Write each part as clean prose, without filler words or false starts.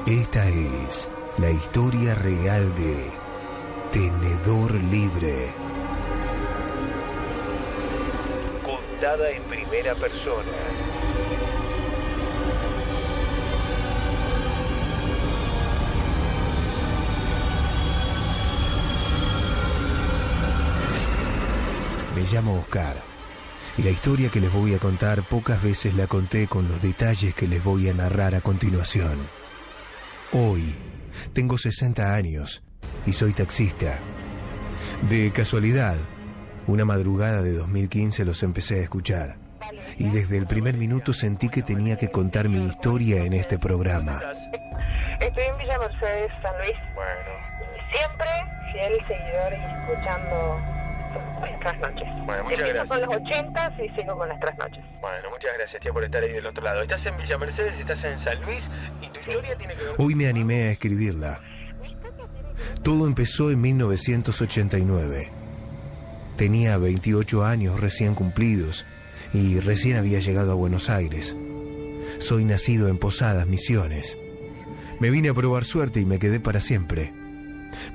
Esta es la historia real de Tenedor Libre. Contada en primera persona. Me llamo Oscar, y la historia que les voy a contar pocas veces la conté con los detalles que les voy a narrar a continuación. Hoy tengo 60 años y soy taxista. De casualidad, una madrugada de 2015 los empecé a escuchar, y desde el primer minuto sentí que tenía que contar mi historia en este programa. Estoy en Villa Mercedes, San Luis. Bueno. Siempre fiel seguidor y escuchando las trasnoches. Bueno, muchas gracias. Con los 80 y sigo con las trasnoches. Bueno, muchas gracias, tía, por estar ahí del otro lado. Estás en Villa Mercedes, estás en San Luis y tu historia tiene que ver... Hoy me animé a escribirla. Todo empezó en 1989. Tenía 28 años recién cumplidos y recién había llegado a Buenos Aires. Soy nacido en Posadas, Misiones. Me vine a probar suerte y me quedé para siempre.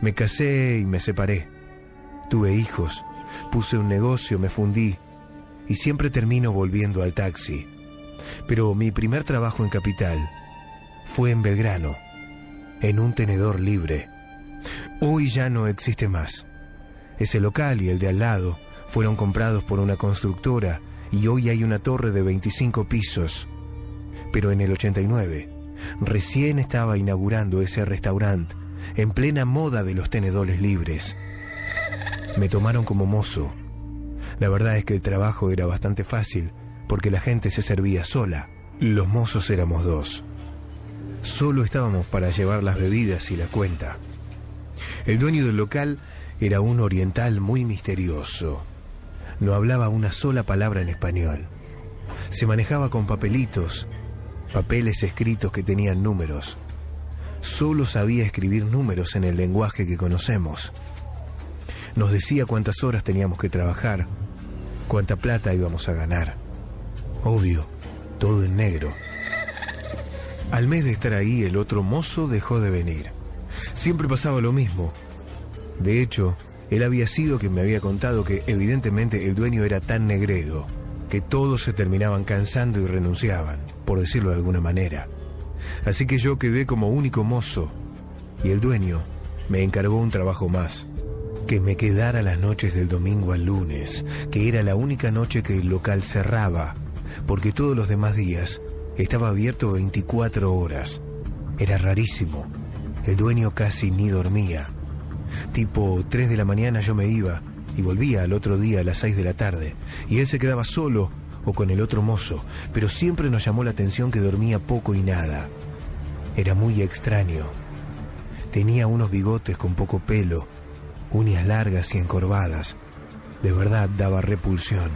Me casé y me separé. Tuve hijos, puse un negocio, me fundí y siempre termino volviendo al taxi. Pero mi primer trabajo en Capital fue en Belgrano, en un tenedor libre. Hoy ya no existe más. Ese local y el de al lado fueron comprados por una constructora y hoy hay una torre de 25 pisos. Pero en el 89, recién estaba inaugurando ese restaurante en plena moda de los tenedores libres. Me tomaron como mozo. La verdad es que el trabajo era bastante fácil porque la gente se servía sola. Los mozos éramos dos. Solo estábamos para llevar las bebidas y la cuenta. El dueño del local era un oriental muy misterioso. No hablaba una sola palabra en español. Se manejaba con papelitos, papeles escritos que tenían números. Solo sabía escribir números en el lenguaje que conocemos. Nos decía cuántas horas teníamos que trabajar, cuánta plata íbamos a ganar. Obvio, todo en negro. Al mes de estar ahí, el otro mozo dejó de venir. Siempre pasaba lo mismo. De hecho, él había sido quien me había contado que evidentemente el dueño era tan negrero que todos se terminaban cansando y renunciaban, por decirlo de alguna manera. Así que yo quedé como único mozo y el dueño me encargó un trabajo más. Que me quedara las noches del domingo al lunes, que era la única noche que el local cerraba, porque todos los demás días estaba abierto 24 horas. Era rarísimo. El dueño casi ni dormía. Tipo 3 de la mañana yo me iba y volvía al otro día a las 6 de la tarde, y él se quedaba solo o con el otro mozo, pero siempre nos llamó la atención que dormía poco y nada. Era muy extraño. Tenía unos bigotes con poco pelo, uñas largas y encorvadas. De verdad daba repulsión.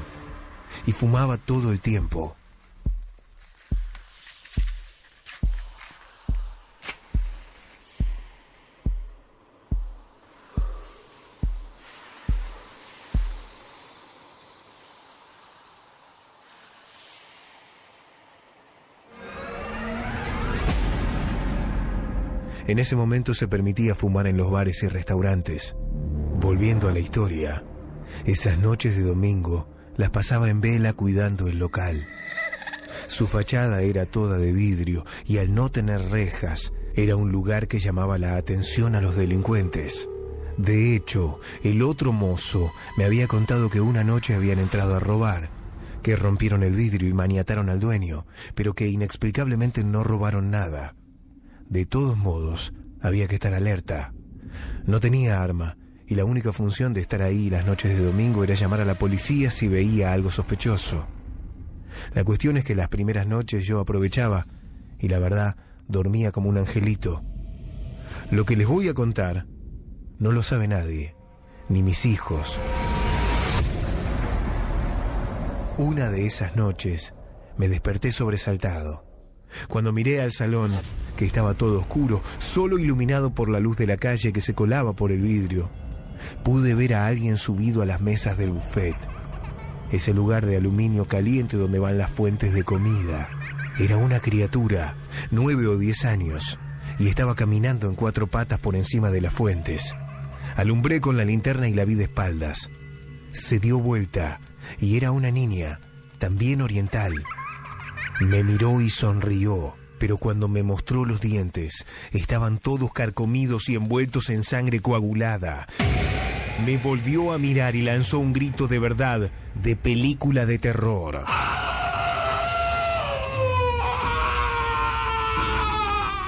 Y fumaba todo el tiempo. En ese momento se permitía fumar en los bares y restaurantes. Volviendo a la historia, esas noches de domingo las pasaba en vela cuidando el local. Su fachada era toda de vidrio y al no tener rejas, era un lugar que llamaba la atención a los delincuentes. De hecho, el otro mozo me había contado que una noche habían entrado a robar, que rompieron el vidrio y maniataron al dueño, pero que inexplicablemente no robaron nada. De todos modos, había que estar alerta. No tenía arma, y la única función de estar ahí las noches de domingo era llamar a la policía si veía algo sospechoso. La cuestión es que las primeras noches yo aprovechaba, y la verdad, dormía como un angelito. Lo que les voy a contar, no lo sabe nadie, ni mis hijos. Una de esas noches, me desperté sobresaltado. Cuando miré al salón, que estaba todo oscuro, solo iluminado por la luz de la calle que se colaba por el vidrio, pude ver a alguien subido a las mesas del buffet. Ese lugar de aluminio caliente donde van las fuentes de comida. Era una criatura, 9 o 10 años. y estaba caminando en 4 patas por encima de las fuentes. Alumbré con la linterna y la vi de espaldas. Se dio vuelta y era una niña, también oriental. Me miró y sonrió, pero cuando me mostró los dientes, estaban todos carcomidos y envueltos en sangre coagulada. Me volvió a mirar y lanzó un grito de verdad, de película de terror.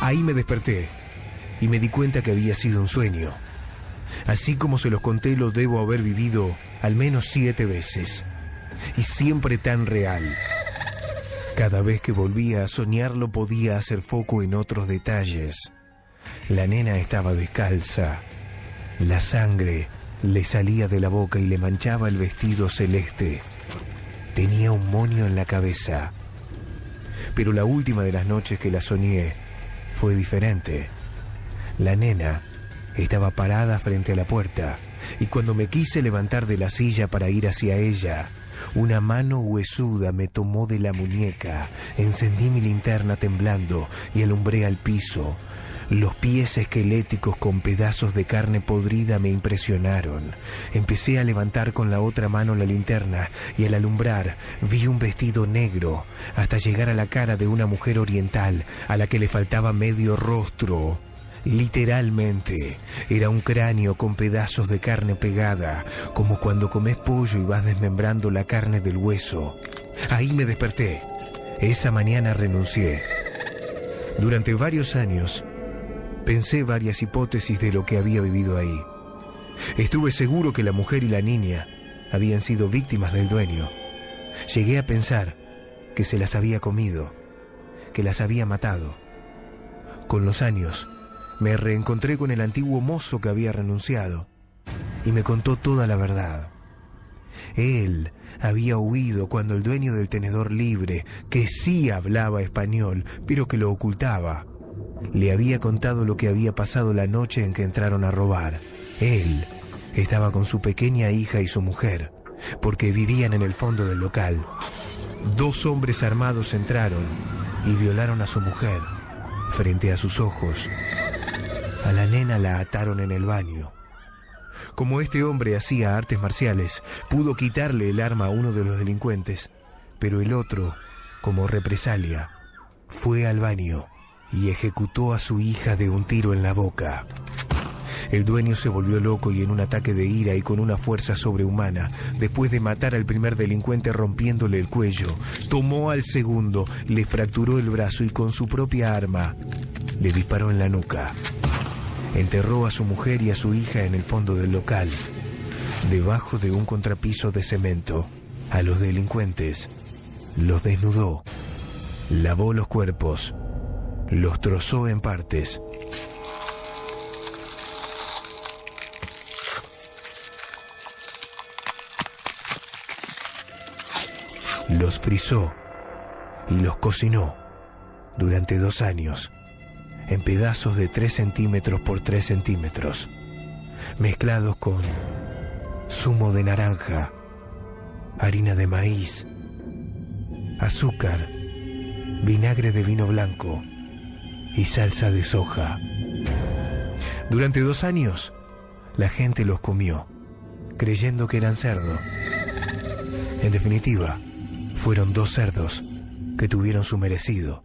Ahí me desperté y me di cuenta que había sido un sueño. Así como se los conté, lo debo haber vivido al menos 7 veces. Y siempre tan real. Cada vez que volvía a soñarlo podía hacer foco en otros detalles. La nena estaba descalza. La sangre le salía de la boca y le manchaba el vestido celeste. Tenía un moño en la cabeza. Pero la última de las noches que la soñé fue diferente. La nena estaba parada frente a la puerta y cuando me quise levantar de la silla para ir hacia ella, una mano huesuda me tomó de la muñeca. Encendí mi linterna temblando y alumbré al piso. Los pies esqueléticos con pedazos de carne podrida me impresionaron. Empecé a levantar con la otra mano la linterna y al alumbrar vi un vestido negro hasta llegar a la cara de una mujer oriental a la que le faltaba medio rostro. Literalmente, era un cráneo con pedazos de carne pegada, como cuando comes pollo y vas desmembrando la carne del hueso. Ahí me desperté. Esa mañana renuncié. Durante varios años, pensé varias hipótesis de lo que había vivido ahí. Estuve seguro que la mujer y la niña habían sido víctimas del dueño. Llegué a pensar que se las había comido, que las había matado. Con los años, me reencontré con el antiguo mozo que había renunciado y me contó toda la verdad. Él había huido cuando el dueño del tenedor libre, que sí hablaba español, pero que lo ocultaba, le había contado lo que había pasado la noche en que entraron a robar. Él estaba con su pequeña hija y su mujer, porque vivían en el fondo del local. 2 hombres armados entraron y violaron a su mujer frente a sus ojos. A la nena la ataron en el baño. Como este hombre hacía artes marciales, pudo quitarle el arma a uno de los delincuentes, pero el otro, como represalia, fue al baño y ejecutó a su hija de un tiro en la boca. El dueño se volvió loco y en un ataque de ira y con una fuerza sobrehumana, después de matar al primer delincuente rompiéndole el cuello, tomó al segundo, le fracturó el brazo y con su propia arma le disparó en la nuca. Enterró a su mujer y a su hija en el fondo del local, debajo de un contrapiso de cemento. A los delincuentes los desnudó, lavó los cuerpos, los trozó en partes. Los frizó y los cocinó durante 2 años. En pedazos de 3 centímetros por 3 centímetros, mezclados con zumo de naranja, harina de maíz, azúcar, vinagre de vino blanco y salsa de soja. Durante 2 años, la gente los comió, creyendo que eran cerdo. En definitiva, fueron 2 cerdos que tuvieron su merecido,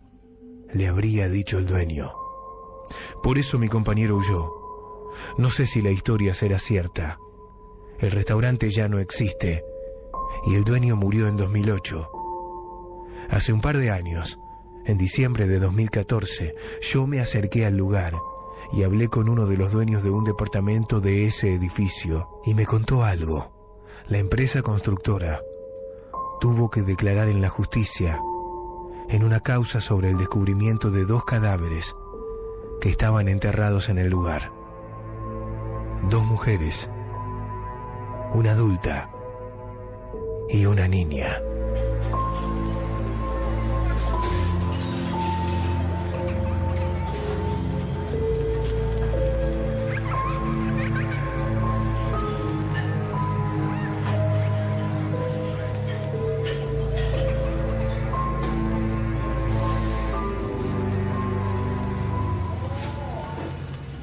le habría dicho el dueño. Por eso mi compañero huyó. No sé si la historia será cierta. El restaurante ya no existe y el dueño murió en 2008. Hace un par de años, en diciembre de 2014, yo me acerqué al lugar y hablé con uno de los dueños de un departamento de ese edificio y me contó algo. La empresa constructora tuvo que declarar en la justicia en una causa sobre el descubrimiento de 2 cadáveres que estaban enterrados en el lugar. 2 mujeres, una adulta y una niña.